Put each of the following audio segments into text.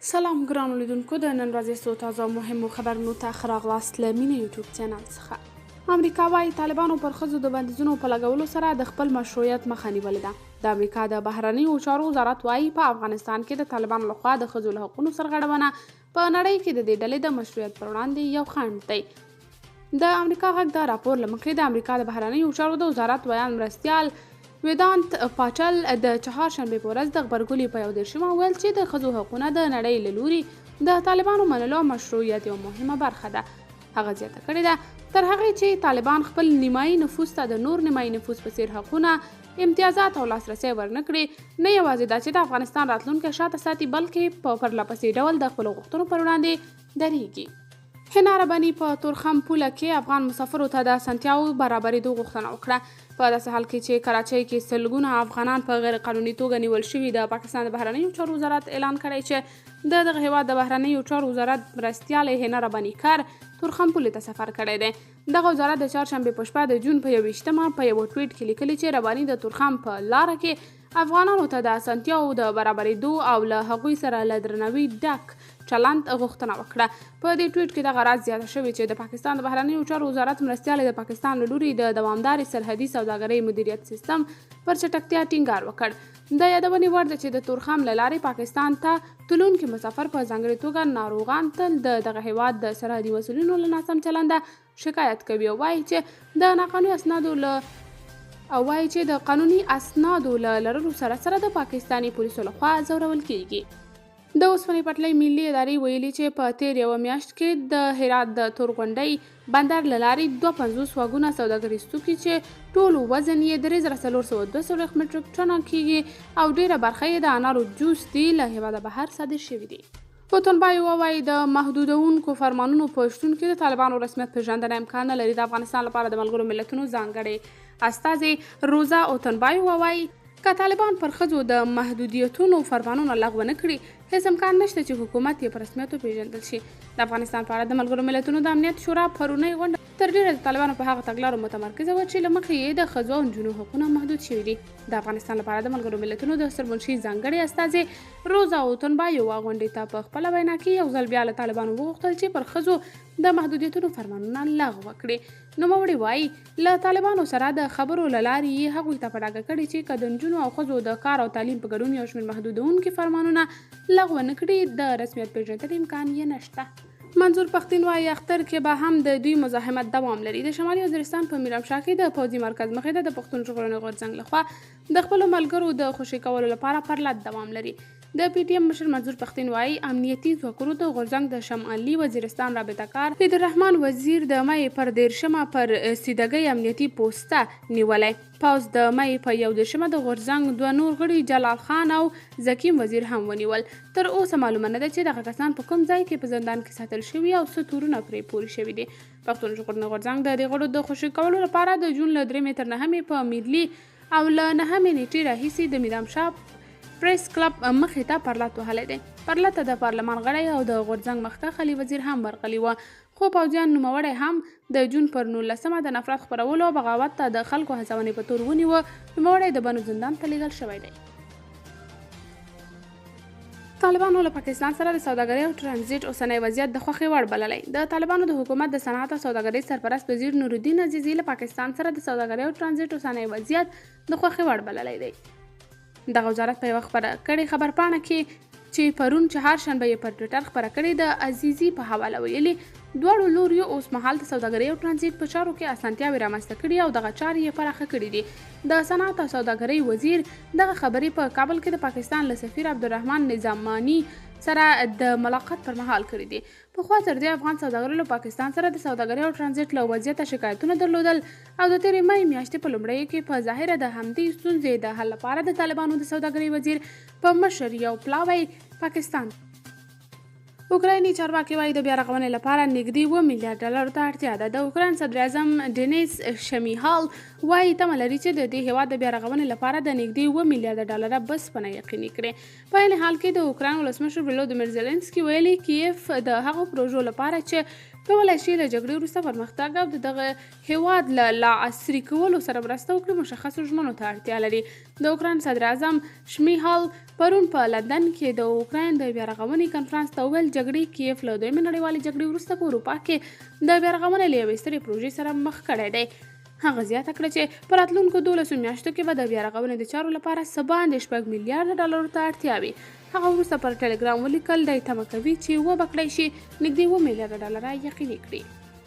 سلام ګرانو لیدونکو د نن ورځې څو تازه مهمو خبرونو ته ښه راغلاست له مینې یوټیوب چینل څخه. امریکا وايي طالبانو پر ښځو د بندیزونو په لګولو سره د خپل مشروعیت مخه نیولې ده. د امریکا د بهرنیو چارو وزارت وايي په افغانستان کې د طالبانو لخوا د ښځو له حقونو سرغړونه په نړۍ کې د دې ډلې د مشروعیت پر وړاندې یو خنډ دی. د امریکا غږ د راپور له مخې د امریکا د بهرنیو چارو د وزارت ویان مرستیال ویدانت پاټل د چهارشنبې په ورځ د غبرګولي په 21 ویل چې د ښځو حقونه د نړۍ له لوري د طالبانو منلو مشروعیت یوه مهمه برخه ده. هغه زیاته کړې ده تر هغې چې طالبان خپل نیمایي نفوس ته د نور نیمایي نفوس په څیر حقونه، امتیازات او لاسرسی ورنکړي، نه یوازې دا چې د افغانستان راتلونکی شاته ساتي بلکې په پرلهپسې ډول د خپلو غوښتنو پر وړاندې درېږي. هنا رباني په تورخم پوله کې افغان مسافرو ته د اسانتیاوو برابرېدو غوښتنه وکړه. په داسې حال کې چې کراچۍ کې سلګونه افغانان په غیر قانوني توګه نیول شوي. د پاکستان د بهرنیو چارو وزارت اعلان کړی چې د دغه هیواد د بهرنیو چارو وزارت مرستیال هنا رباني کار تورخم پولې ته سفر کړی دی. دغه وزارت د چهارشنبې په شپه د جون په 21 په یوه ټویټ کې لیکلي چې رباني د تورخم په لاره کې افغانانو ته د اسانتیاوو د برابرېدو او له هغوی سره له درناوي ډک چلند غوښتنه وکړه. په دې ټویټ کې دغه راز زیاته شوې چې د پاکستان د بهرنیو چارو وزارت مرستیال د پاکستان له لوري د دوامدارې سرحدي سوداګرۍ مدیریت سیستم پر چټکتیا ټینګار وکړ. د یادونې وړ ده چې د تورخم له لارې پاکستان ته تلونکي مسافر په ځانګړې توګه ناروغان تل د دغه هیواد د سرحدي مسؤلینو له ناسم چلنده شکایت کوي او وایي چې د قانوني اسنادو له لرلو سره د پاکستاني پولیسو لخوا ځورول کیږي. د اوسپنې پټلۍ ملي ادارې ویلي چې په تیر یوه میاشت کې د هرات د تورغونډۍ بندر له لارې 52 وګونه سوداګریز توکي چې ټول وزن یې 3422 متریک ټنه کیږي او ډیره برخه یې د انارو جوس دی له هیواده بهر صادر شوي دي. اوتنبایو وایي د محدودونکو فرمانونو په شتون کې د طالبانو رسمیت پېژندنه امکان نه لري. د افغانستان لپاره د ملګرو ملتونو ځانګړې استازې روزا اوتنبایو وایي که طالبان پر ښځو د محدودیتونو فرمانونه لغوه نه کړي هیڅ امکان نشته چې حکومت یې په رسمیت وپېژندل شي. د افغانستان په اړه د ملګرو ملتونو د امنیت شورا پرونۍ غونډه تر ډیره د طالبانو په هغه تګلارو متمرکزه وه چې له مخې یې د ښځو او نجونو حقونه محدود شوي دي. د افغانستان لپاره د ملګرو ملتونو د سرمنشي ځانګړې استازې روزا اوتنبایو غونډې ته په خپله وینا کې یو ځل بیا له طالبانو وغوښتل چې پر ښځو د محدودیتونو فرمانونه لغوه کړي. نوموړي وایي له طالبانو سره د خبرو له لارې یې هغوی ته په ډاګه کړي چې که د نجونو او ښځو د کار او تعلیم په ګډون یو شمېر محدودونکي فرمانونه لغوه نه کړي د رسمیت پېژندنې امکان یې نشته. منظور پښتین وایي اختر کې به هم د دوی مزاحمت دوام لري. د شمالي وزیرستان په میرامشاه کې د پوځي مرکز مخې د پښتون ژغورنې غورځنګ لخوا د خپلو ملګرو د خوشي کولو لپاره پرلت دوام لري. د پی ټی ایم مشر منظور پښتین وایي امنیتي ځواکونو د غورځنګ د شمالي وزیرستان رابطه کار عبدالرحمن وزیر د مۍ پر 13 پر سیدګۍ امنیتي پوسته نیولی. پوځ د مۍ په 21 د غورځنګ دوه نور غړي جلال خان او زکیم وزیر هم ونیول. تر اوسه معلومه نه ده چې دغه کسان په کوم ځای کې په زندان کې ساتل شوي او څه تورونه پرې پورې شوي دي. پښتون ژغورنې غورځنګ د دې غړو د خوشي کولو لپاره د جون له 3 تر 9 په میرلي او له 9 نیټې راهیسې د میرامشاه پریس کلب مخې ته پرلت وهلی دی. پرلت د پارلمان غړی او د غورځنګ مخکښ علي وزیر هم ورغلي وه، خو پوځیان نوموړی هم د جون پر 19 د نفرت خپرولو او بغاوت ته د خلکو هڅونې په تور ونیوه. نوموړی د بنو زندان ته لیږل شوی دی. طالبانو له پاکستان سره د سوداګرۍ او ترانزیت اوسنی وضعیت د خوښې وړ بللی. د طالبانو د حکومت د صنعت او سوداګرۍ سرپرست وزیر نورالدین عزیزي له پاکستان سره د سوداګرۍ او ترانزیت اوسنی وضعیت د خوښې وړ بللی دی. دغه وزارت په یوه خپره کړې خبرپاڼه کې چې پرون چهارشنبه یې پر ټویټر خپره کړې د عزیزي په حواله ویلي دواړو لوریو اوس مهال د سوداګرۍ او ترانزیت په چارو کې اسانتیاوې رامنځته کړي او دغه چارې یې پراخه کړي دي. د صنعت او سوداګرۍ وزیر دغه خبرې په کابل کې د پاکستان له سفیر عبدالرحمن نظامانی سره د ملاقات پر مهال کړي دي. پخوا تر دې افغان سوداګرو له پاکستان سره د سوداګرۍ او ترانزیت له وضعیته شکایتونه درلودل او د تېرې مۍ میاشتې په لومړیو کې په ظاهره د همدې ستونزې د حل لپاره د طالبانو د سوداګرۍ وزیر په مشر یو پلاوی پاکستان اوکرایني چارواکي وایي د بیا رغونې لپاره نږدې 2 میلیارډ ډالرو ته اړتیا ده. د اوکراین صدر اعظم ډینیس شمیهال وایي تمه لري چې د دې هیواد د بیا رغونې لپاره د نږدې 2 میلیارډ ډالره بسپنه یقیني کړي. په عین حال کې د اوکراین ولسمشر ولودیمیر زیلنسکي ویلي کیف د هغو پروژو لپاره چې کولی شي له جګړې وروسته پرمختګ او د دغه هیواد له لا عصري کولو سره مرسته وکړي مشخصو ژمنو ته اړتیا لري. د اوکراین صدر اعظم شمیهال پرون په لندن کې د اوکراین د بیارغونې کنفرانس ته وویل جګړې کیف له دویمې نړیوالې جګړې وروسته په اروپا کې د بیارغونې له یوې سترې پروژې سره مخ کړی دی. هغه زیاته کړه چې په راتلونکو 12 میاشتو کې به د بیارغونې د چارو لپاره څه باندې 6 میلیارډ ډالرو ته اړتیا وي. هغه وروسته پر ټلګرام ولیکل دی تمه کوي چې وبکړی شي نږدې 2 میلیارډ ډالر یقیني کړي.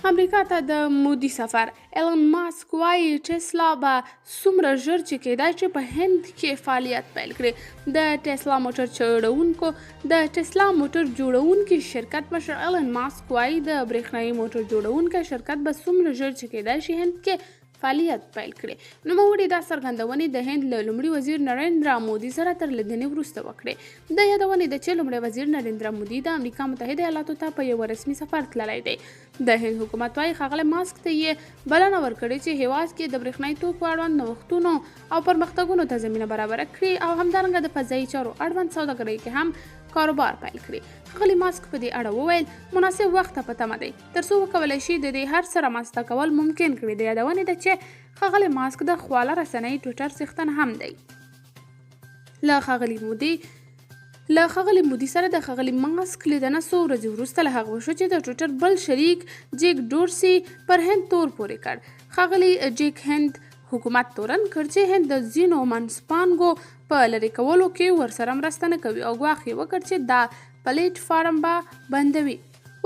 امریکا ته د مودي سفر ایلن ماسک وایي ټسلا به څومره ژر چې کېدای شي په هند کې فعالیت پیل کړي. د ټسلا موټر جوړونکي شرکت مشر ایلن ماسک وایي د برېښنايي موټر جوړونکي شرکت به څومره ژر چې کېدای شي هند کې فعالیت پیل کړي. نوموړي دا څرګندونې د هند له لومړي وزیر نریندرا مودي سره تر لیدنې وروسته وکړې. د یادونې ده چې لومړی وزیر نریندرا مودي د امریکا متحده ایالاتو ته په یو رسمي سفر تللی دی. د هند حکومت وايي ښاغلی ماسک ته یې بلنه ورکړې چې هیواد کې د برېښنايي توکو اړوند نوښتونو او پرمختګونو ته زمینه برابره کړي او همدارنګه د فضایي چارو اړوند سوداګرۍ کې هم کاروبار پیل کړي. ښاغلي ماسک په دې اړه وویل مناسب وخت په تمه دی ترڅو وکولی شي د دې هر څه رامنځته کول ممکن کړي. د یادونې ده چې ښاغلي ماسک د خواله رسنۍ ټویټر څښتن هم دی. له ښاغلي مودي سره د ښاغلي ماسک لیدنه څو ورځې وروسته له هغه وشوه چې د ټویټر بل شریک جیک ډورسي پر هند تور پورې کړ. ښاغلي جیک هند حکومت تورن کړ چې هند د ځینو منځپانګو په لرې کولو کې ورسره مرسته نه کوي او ګواښ یې وکړ چې دا پلیټ فارم به بندوي.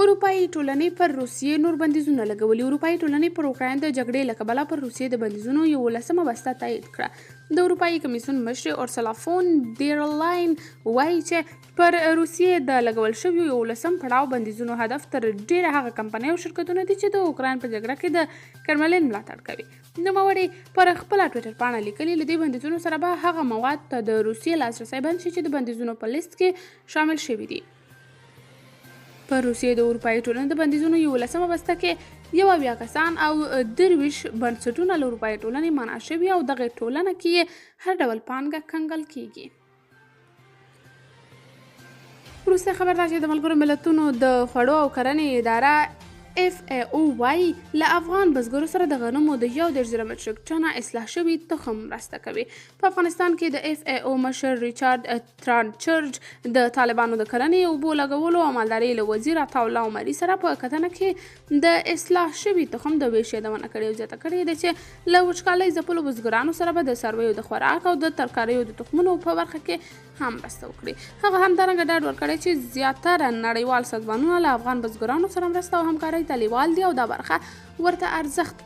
اروپایي ټولنې پر روسیې نور بندیزونه لګولي. اروپایي ټولنې پر اوکراین د جګړې له کبله پر روسیې د بندیزونو 11مه بسته تایید کړه. د اروپایي کمیسیون مشر اورسلا فون ډیر لاین وایي چې پر روسیې د لګول شویو 11م پړاو بندیزونو هدف تر ډیره هغه کمپنۍ او شرکتونه دي چې د اوکراین په جګړه کې د کرملین ملاتړ کوي. نوموړي پر خپله ټویټر پاڼه لیکلي له دې بندیزونو سره به هغه مواد ته د روسیې لاسرسی بند شي چې د بندیزونو په لیست کې شامل شوي دي. پر روسیې د اروپایي ټولنې د بندیزونو 11مه بسته کې 21 کسان او 23 بنسټونه له اروپایي ټولنې منع شوي او دغه ټولنه کې یې هر ډول پانګه کنګل کیږي. وروستی خبر دا چې د ملګرو ملتونو د خوړو او کرنې اداره FAO وایي له افغان بزګرو سره د غنمو د 10,000 متریک ټنه اصلاح شوي تخم مرسته کوي. په افغانستان کې د FAO مشر ریچارډ ترانچرډ د طالبانو د کرنې اوبو لګولو او مالدارۍ له وزیر عطاالله عمري سره په کتنه کې د اصلاح شوي تخم د ویش یادونه کړې او زیاته کړې ده چې له وچکالۍ ځپلو بزګرانو سره به د څارویو د خوراک او د ترکاریو د تخمونو په برخه کې هم مرسته وکړي. هغه همدارنګه ډاډ ورکړی چې زیاتره نړیوال سازمانونه له افغان بزګرانو سره مرسته او همکارۍ ته لیوال دي او دا برخه ورته ارزښت.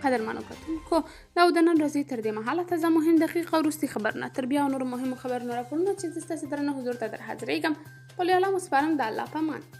قدرمنو کتونکو دا د نن ورځې تر دې مهاله تازه مهم دقیق او وروستي خبرونه تر بیا نور مهم خبرونه راپورونه چې زه ستاسو درنه حضور ته در حاضرېږم. په الله مو سپارم د الله په امان.